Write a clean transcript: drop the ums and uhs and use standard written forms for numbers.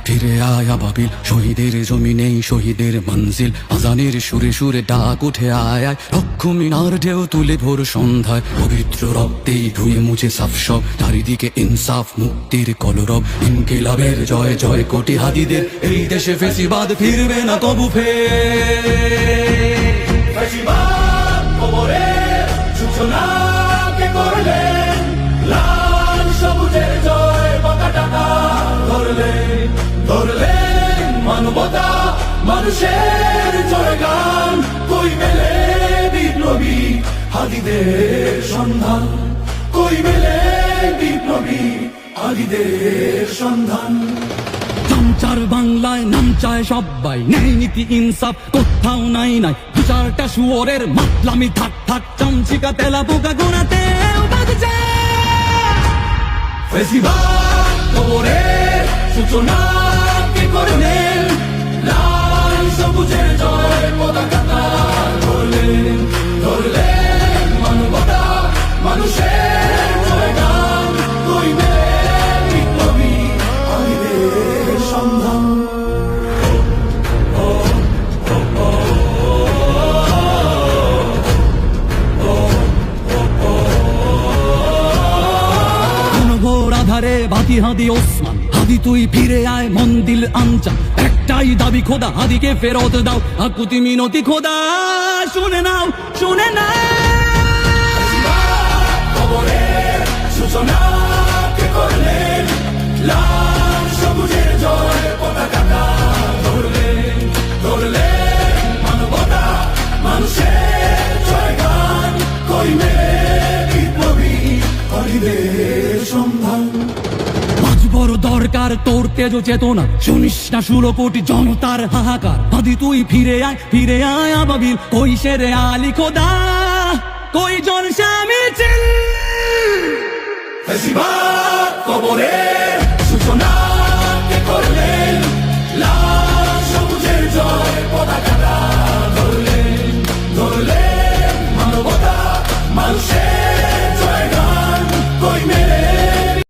ফিরে আয় আবাবিল, শহীদের জমিনেই শহীদের মঞ্জিল। আজানের সুরে সুরে ডাক উঠে আয় আয়, রক্ষ মিনার ঢেউ তুলে ভোর সন্ধ্যায়। পবিত্র রক্তেই ধুয়ে মুছে সাফ সব, চারিদিকে ইনসাফ মুক্তির কলরব। ইনকিলাবের জয় জয় কোটি হাদিদের, এই দেশে ফেসিবাদ ফিরবে না কবু ফের। ফেসিবাদ কবরের সূচনা কে করলেন? লাল সবুজের জয় পতাকাটা ধরলেন মানবতা মানুষের জয়গান। কই মেলে বিপ্লবী হাদিদের সন্ধান? কই মেলে বিপ্লবী হাদিদের সন্ধান? চামচার বাংলায় নাম চায় সবাই, ন্যায় নীতি ইনসাফ কোথাও নাই নাই। দু চারটা শুয়োরের মাতলামি থাক থাক, চামচিকা তেলা পোকা গোনাতে বাজছে। ফেসিবাদ কবরের সূচনা কে করলেন? লাল সবুজের জয় পতাকাটা ধরলেন মানবতা মানুষের জয়গান। কই মেলে বিপ্লবী হাদিদের সন্ধান? ঘোর আধারে বাতি হাদি ওসমান, হাদি তুই ফিরে আয় মন দিল আনচা। একটাই দাবি খোদা, হাদিকে ফেরত দাও। আকুতি মিনতি খোদা, শুনে নাও শুনে নাও। কবরের সূচনা কে করলেন? লাল সবুজের জয় পতাকাটা ধরলেন মানবতা মানুষের জয়গান। কই মেলে বিপ্লবী হাদিদের সন্ধান? আজ বড় দরকার তোর তেজ চেতনা, শুনিস না 16 কোটি জনতার হাহাকার। হাদি তুই ফিরে আয় আবাবিল, কই শেরে আলী খোদা, কই জন স্বামী চিল। ফেসিবাদ কবরের সূচনা